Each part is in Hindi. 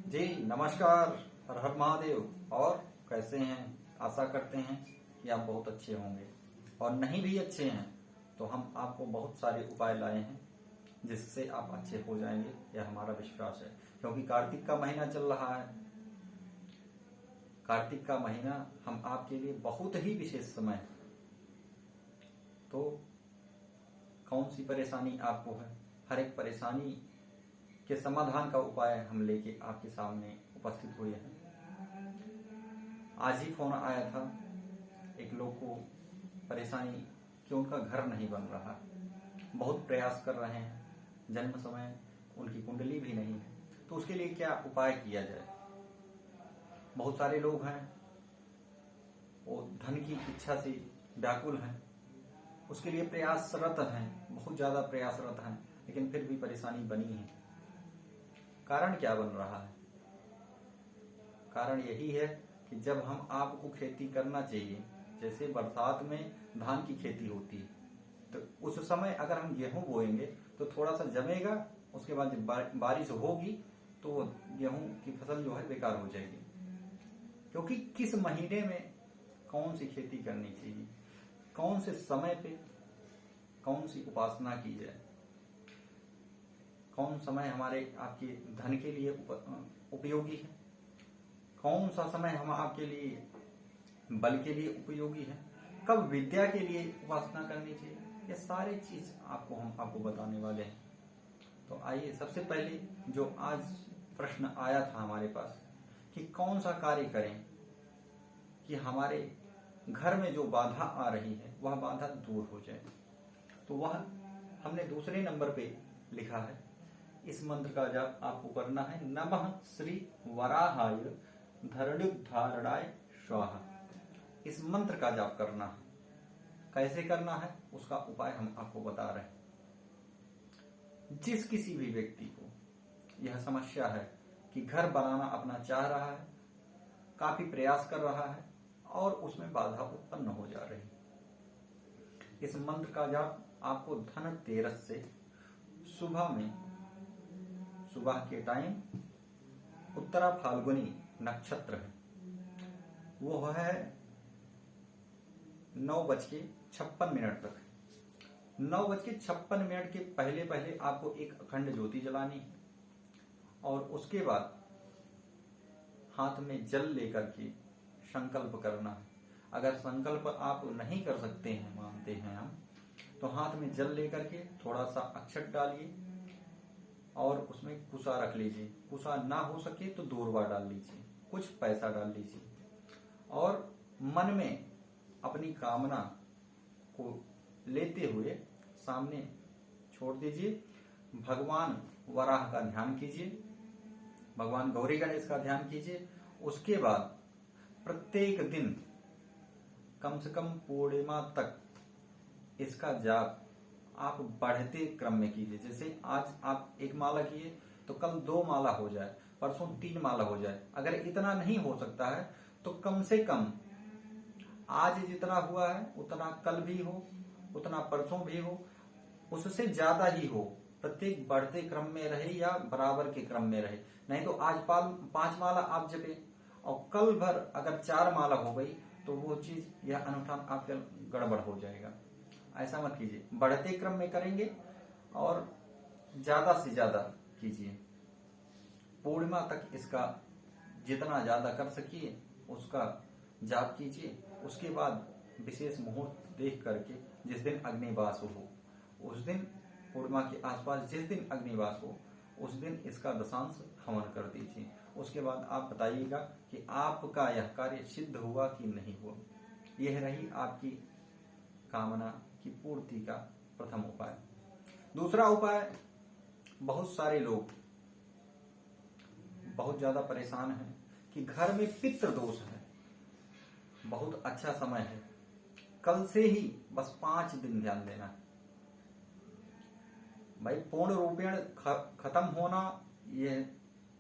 जी नमस्कार। हर हर महादेव। और कैसे हैं? आशा करते हैं कि आप बहुत अच्छे होंगे, और नहीं भी अच्छे हैं तो हम आपको बहुत सारे उपाय लाए हैं जिससे आप अच्छे हो जाएंगे, यह हमारा विश्वास है। क्योंकि कार्तिक का महीना चल रहा है। कार्तिक का महीना हम आपके लिए बहुत ही विशेष समय है। तो कौन सी परेशानी आपको है, हर एक परेशानी के समाधान का उपाय हम लेके आपके सामने उपस्थित हुए हैं। आज ही फोन आया था एक लोग को, परेशानी कि उनका घर नहीं बन रहा, बहुत प्रयास कर रहे हैं, जन्म समय उनकी कुंडली भी नहीं है, तो उसके लिए क्या उपाय किया जाए। बहुत सारे लोग हैं वो धन की इच्छा से व्याकुल हैं, उसके लिए प्रयासरत हैं, बहुत ज्यादा प्रयासरत हैं, लेकिन फिर भी परेशानी बनी है। कारण क्या बन रहा है? कारण यही है कि जब हम आपको खेती करना चाहिए, जैसे बरसात में धान की खेती होती है, तो उस समय अगर हम गेहूं बोएंगे तो थोड़ा सा जमेगा, उसके बाद जब बारिश होगी तो वो गेहूं की फसल जो है बेकार हो जाएगी। क्योंकि किस महीने में कौन सी खेती करनी चाहिए, कौन से समय पे कौन सी उपासना की जाए, कौन समय हमारे आपके धन के लिए उपयोगी है, कौन सा समय हम आपके लिए बल के लिए उपयोगी है, कब विद्या के लिए उपासना करनी चाहिए, ये सारी चीज हम आपको बताने वाले हैं। तो आइए, सबसे पहले जो आज प्रश्न आया था हमारे पास कि कौन सा कार्य करें कि हमारे घर में जो बाधा आ रही है वह बाधा दूर हो जाए, तो वह हमने दूसरे नंबर पे लिखा है। इस मंत्र का जाप आपको करना है, नमः श्री वराहाय धरणुद्धारणाय स्वाहा। इस मंत्र का जाप करना है। कैसे करना है उसका उपाय हम आपको बता रहे हैं। जिस किसी भी व्यक्ति को यह समस्या है कि घर बनाना अपना चाह रहा है, काफी प्रयास कर रहा है और उसमें बाधा उत्पन्न हो जा रही है, इस मंत्र का जाप आपको धनतेरस से सुबह के टाइम, उत्तरा फाल्गुनी नक्षत्र है, वो है 9:56 तक। 9:56 के पहले पहले आपको एक अखंड ज्योति जलानी है, और उसके बाद हाथ में जल लेकर के संकल्प करना है। अगर संकल्प आप नहीं कर सकते हैं, मानते हैं हम, तो हाथ में जल लेकर के थोड़ा सा अक्षत डालिए और उसमें कुसा रख लीजिए। कुसा ना हो सके तो दूर्वा डाल लीजिए, कुछ पैसा डाल लीजिए, और मन में अपनी कामना को लेते हुए सामने छोड़ दीजिए। भगवान वराह का ध्यान कीजिए, भगवान गौरी गणेश का ध्यान कीजिए। उसके बाद प्रत्येक दिन कम से कम पूर्णिमा तक इसका जाप आप बढ़ते क्रम में कीजिए। जैसे आज आप 1 माला किए तो कल 2 माला हो जाए, परसों 3 माला हो जाए। अगर इतना नहीं हो सकता है तो कम से कम आज जितना हुआ है उतना कल भी हो, उतना परसों भी हो, उससे ज्यादा ही हो। प्रत्येक बढ़ते क्रम में रहे या बराबर के क्रम में रहे। नहीं तो आज 5 माला आप जपे और कल भर अगर 4 माला हो गई तो वो चीज या अनुष्ठान आपके गड़बड़ हो जाएगा। ऐसा मत कीजिए, बढ़ते क्रम में करेंगे और ज्यादा से ज्यादा कीजिए। पूर्णिमा तक इसका जितना ज्यादा कर सकिए उसका जाप कीजिए। उसके बाद विशेष मुहूर्त देख करके, जिस दिन अग्निवास हो उस दिन, पूर्णिमा के आसपास जिस दिन अग्निवास हो उस दिन इसका दशांश हवन कर दीजिए। उसके बाद आप बताइएगा कि आपका यह कार्य सिद्ध हुआ कि नहीं हुआ। यह रही आपकी कामना की पूर्ति का प्रथम उपाय। दूसरा उपाय, बहुत सारे लोग बहुत ज्यादा परेशान हैं कि घर में पितृ दोष है। बहुत अच्छा समय है, कल से ही बस 5 दिन ध्यान देना है। भाई पूर्ण रूपेण खत्म होना ये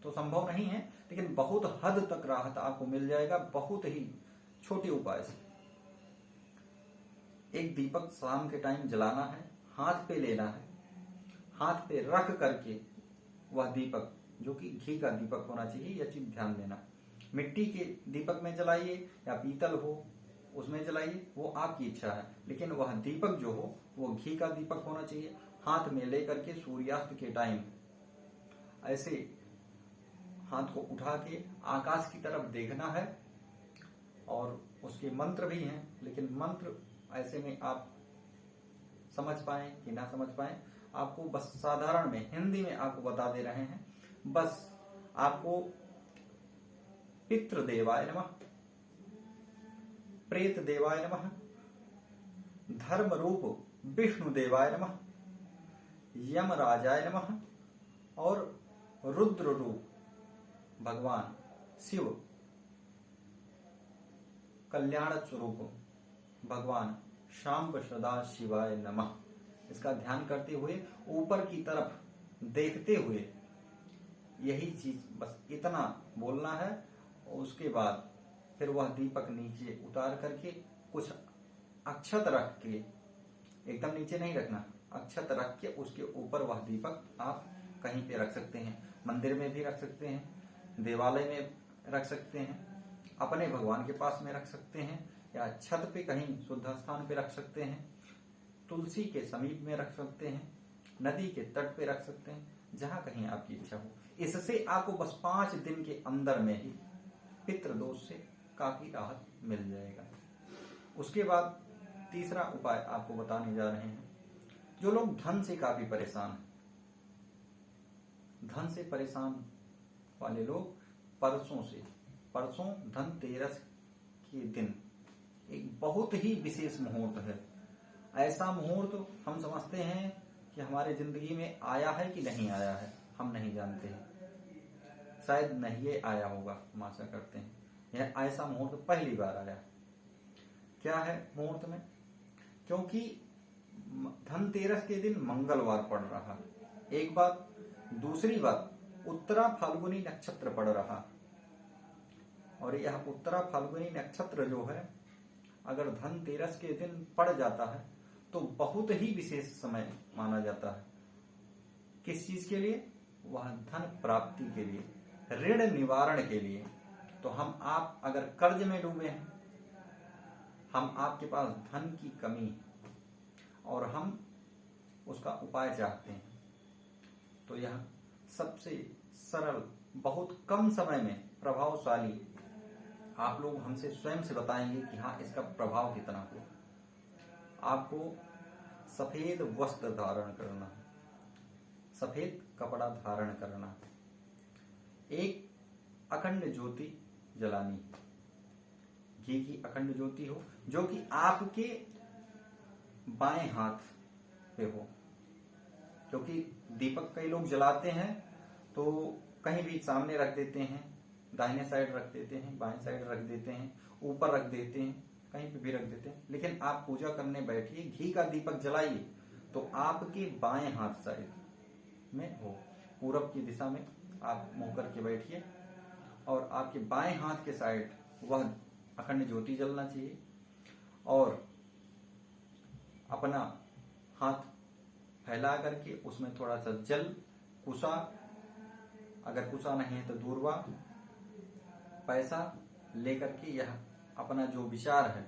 तो संभव नहीं है, लेकिन बहुत हद तक राहत आपको मिल जाएगा, बहुत ही छोटे उपाय से। एक दीपक शाम के टाइम जलाना है, हाथ पे लेना है, हाथ पे रख करके वह दीपक जो कि घी का दीपक होना चाहिए, यह चीज ध्यान देना। मिट्टी के दीपक में जलाइए या पीतल हो उसमें जलाइए, वो आपकी इच्छा है, लेकिन वह दीपक जो हो वो घी का दीपक होना चाहिए। हाथ में लेकर के सूर्यास्त के टाइम ऐसे हाथ को उठा के आकाश की तरफ देखना है। और उसके मंत्र भी हैं, लेकिन मंत्र ऐसे में आप समझ पाए कि ना समझ पाए, आपको बस साधारण में हिंदी में आपको बता दे रहे हैं। बस आपको पितृ देवाय नमः, प्रेत देवाय नमः, धर्म रूप विष्णु देवाय नमः, यमराजाय नमः और रुद्र रूप भगवान शिव, कल्याण स्वरूप भगवान शांब सदा शिवाय नमः, इसका ध्यान करते हुए ऊपर की तरफ देखते हुए यही चीज बस इतना बोलना है। उसके बाद फिर वह दीपक नीचे उतार करके कुछ अक्षत रख के, एकदम नीचे नहीं रखना, अक्षत रख के उसके ऊपर वह दीपक आप कहीं पे रख सकते हैं। मंदिर में भी रख सकते हैं, देवालय में रख सकते हैं, अपने भगवान के पास में रख सकते हैं, या छत पे कहीं शुद्ध स्थान पे रख सकते हैं, तुलसी के समीप में रख सकते हैं, नदी के तट पे रख सकते हैं, जहां कहीं आपकी इच्छा हो। इससे आपको बस 5 दिन के अंदर में ही पितृदोष से काफी राहत मिल जाएगा। उसके बाद तीसरा उपाय आपको बताने जा रहे हैं। जो लोग धन से काफी परेशान हैं, धन से परेशान वाले लोग परसों धनतेरस के दिन एक बहुत ही विशेष मुहूर्त है। ऐसा मुहूर्त हम समझते हैं कि हमारे जिंदगी में आया है कि नहीं आया है, हम नहीं जानते हैं, शायद नहीं ये आया होगा, हम आशा करते हैं। यह ऐसा मुहूर्त पहली बार आया। क्या है मुहूर्त में? क्योंकि धनतेरस के दिन मंगलवार पड़ रहा, एक बात। दूसरी बात, उत्तरा फाल्गुनी नक्षत्र पड़ रहा, और यह उत्तरा फाल्गुनी नक्षत्र जो है अगर धनतेरस के दिन पड़ जाता है तो बहुत ही विशेष समय माना जाता है। किस चीज के लिए? वह धन प्राप्ति के लिए, ऋण निवारण के लिए। तो आप अगर कर्ज में डूबे हैं, हम आपके पास धन की कमी और हम उसका उपाय चाहते हैं, तो यह सबसे सरल, बहुत कम समय में प्रभावशाली, आप लोग हमसे स्वयं से बताएंगे कि हाँ इसका प्रभाव कितना हो। आपको सफेद वस्त्र धारण करना, सफेद कपड़ा धारण करना, एक अखंड ज्योति जलानी, घी की अखंड ज्योति हो जो कि आपके बाएं हाथ पे हो। क्योंकि दीपक कई लोग जलाते हैं तो कहीं भी सामने रख देते हैं, दाहिने साइड रख देते हैं, बाएं साइड रख देते हैं, ऊपर रख देते हैं, कहीं पे भी रख देते हैं। लेकिन आप पूजा करने बैठिए, घी का दीपक जलाइए तो आपके बाएं हाथ साइड में हो, पूरब की दिशा में आप मुंह करके बैठिए और आपके बाएं हाथ के साइड वह अखंड ज्योति जलना चाहिए। और अपना हाथ फैला करके उसमें थोड़ा सा जल, कुसा, अगर कुसा नहीं है तो दूरवा, पैसा लेकर के यह अपना जो विचार है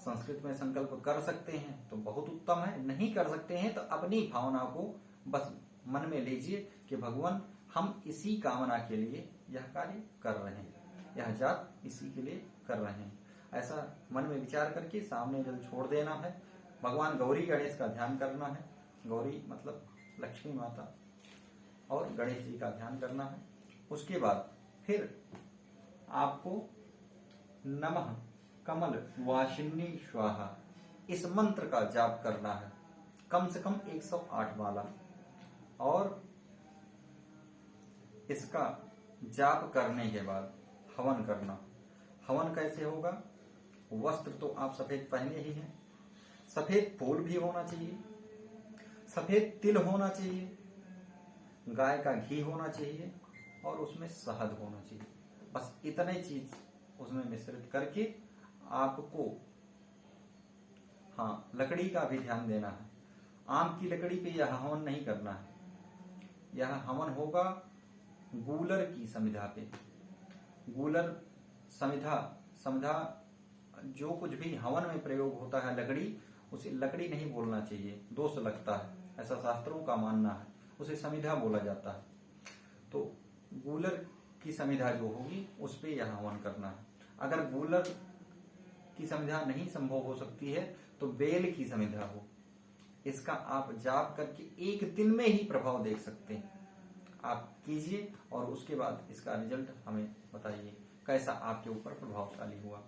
संस्कृत में संकल्प कर सकते हैं तो बहुत उत्तम है, नहीं कर सकते हैं तो अपनी भावना को बस मन में लीजिए कि भगवान हम इसी कामना के लिए यह कार्य कर रहे हैं, यह जाप इसी के लिए कर रहे हैं, ऐसा मन में विचार करके सामने जल छोड़ देना है। भगवान गौरी गणेश का ध्यान करना है, गौरी मतलब लक्ष्मी माता और गणेश जी का ध्यान करना है। उसके बाद फिर आपको नमः कमल वाशिनी स्वाहा इस मंत्र का जाप करना है, कम से कम 108 माला। और इसका जाप करने के बाद हवन करना। हवन कैसे होगा? वस्त्र तो आप सफेद पहने ही हैं, सफेद फूल भी होना चाहिए, सफेद तिल होना चाहिए, गाय का घी होना चाहिए और उसमें शहद होना चाहिए। बस इतने चीज उसमें मिश्रित करके आपको, हाँ, लकड़ी का भी ध्यान देना है। आम की लकड़ी पे यह हवन नहीं करना है, यह हवन होगा गूलर की समिधा पे। गूलर समिधा, समिधा जो कुछ भी हवन में प्रयोग होता है लकड़ी, उसे लकड़ी नहीं बोलना चाहिए, दोष लगता है, ऐसा शास्त्रों का मानना है, उसे समिधा बोला जाता है। तो गूलर की समिधा जो होगी उस पे यह हवन करना है। अगर गूलर की समिधा नहीं संभव हो सकती है तो बेल की समिधा हो, इसका आप जाप करके एक दिन में ही प्रभाव देख सकते हैं। आप कीजिए और उसके बाद इसका रिजल्ट हमें बताइए कैसा आपके ऊपर प्रभावशाली हुआ।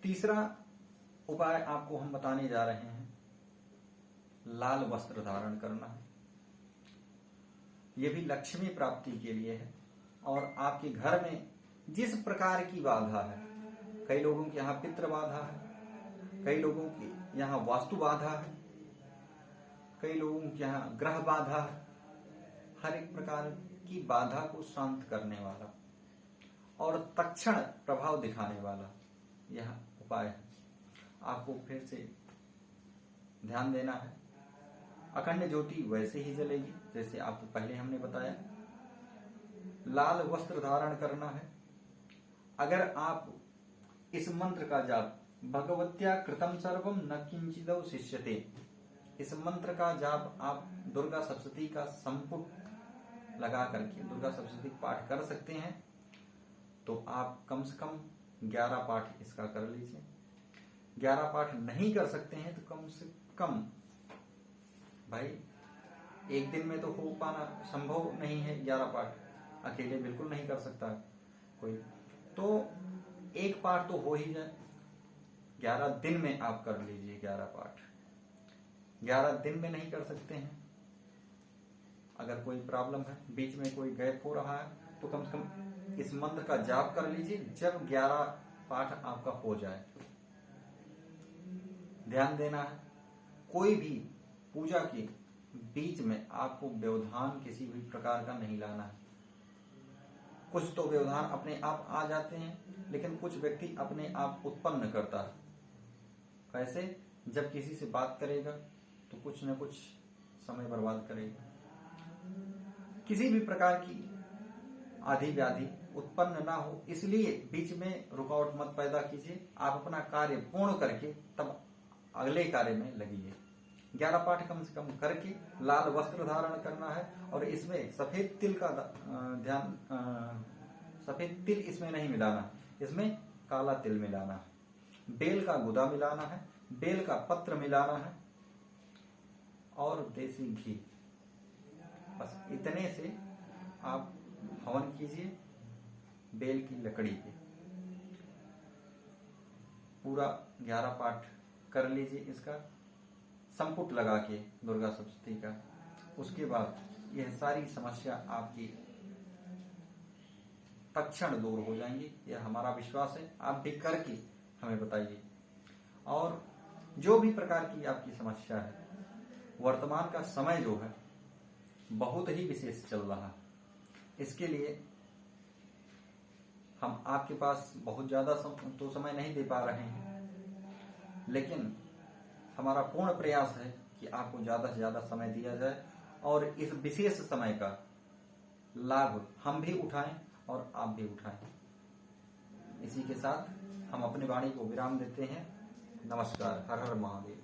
तीसरा उपाय आपको हम बताने जा रहे हैं, लाल वस्त्र धारण करना है। यह भी लक्ष्मी प्राप्ति के लिए है। और आपके घर में जिस प्रकार की बाधा है, कई लोगों के यहाँ पितृ बाधा है, कई लोगों के यहाँ वास्तु बाधा है, कई लोगों के यहाँ ग्रह बाधा है, हर एक प्रकार की बाधा को शांत करने वाला और तत्क्षण प्रभाव दिखाने वाला यह उपाय है। आपको फिर से ध्यान देना है। अखंड ज्योति वैसे ही जलेगी जैसे आपको पहले हमने बताया। लाल वस्त्र धारण करना है। अगर आप इस मंत्र का जाप भगवत्या कृतम सर्वम न किंचिदौ शिष्यते, इस मंत्र का जाप आप दुर्गा सप्तशती का संपुट लगा करके दुर्गा सप्तशती पाठ कर सकते हैं तो आप कम से कम 11 पाठ इसका कर लीजिए। 11 पाठ नहीं कर सकते हैं तो कम से कम, भाई एक दिन में तो हो पाना संभव नहीं है, 11 पाठ अकेले बिल्कुल नहीं कर सकता कोई, तो एक पाठ तो हो ही जाए। 11 दिन में आप कर लीजिए 11 पाठ। 11 दिन में नहीं कर सकते हैं, अगर कोई प्रॉब्लम है, बीच में कोई गैप हो रहा है, तो कम से कम इस मंत्र का जाप कर लीजिए जब 11 पाठ आपका हो जाए। ध्यान देना है, कोई भी पूजा के बीच में आपको व्यवधान किसी भी प्रकार का नहीं लाना है। कुछ तो व्यवधान अपने आप आ जाते हैं, लेकिन कुछ व्यक्ति अपने आप उत्पन्न करता है। कैसे? जब किसी से बात करेगा तो कुछ न कुछ समय बर्बाद करेगा। किसी भी प्रकार की आदि व्याधि उत्पन्न ना हो, इसलिए बीच में रुकावट मत पैदा कीजिए। आप अपना कार्य पूर्ण करके तब अगले कार्य में लगिए। 11 पाठ कम से कम करके लाल वस्त्र धारण करना है और इसमें सफेद तिल का ध्यान, सफेद तिल इसमें नहीं मिलाना, इसमें काला तिल मिलाना है। बेल का गुदा मिलाना है, बेल का पत्र मिलाना है और देसी घी। बस इतने से आप हवन कीजिए बेल की लकड़ी पे। पूरा 11 पाठ कर लीजिए इसका संपुट लगा के दुर्गा सप्तशती का। उसके बाद यह सारी समस्या आपकी तत्क्षण दूर हो जाएंगी, यह हमारा विश्वास है। आप भी करके हमें बताइए। और जो भी प्रकार की आपकी समस्या है, वर्तमान का समय जो है बहुत ही विशेष चल रहा है, इसके लिए हम आपके पास बहुत ज्यादा तो समय नहीं दे पा रहे हैं, लेकिन हमारा पूर्ण प्रयास है कि आपको ज्यादा से ज्यादा समय दिया जाए और इस विशेष समय का लाभ हम भी उठाएं और आप भी उठाएं। इसी के साथ हम अपनी वाणी को विराम देते हैं। नमस्कार। हर हर महादेव।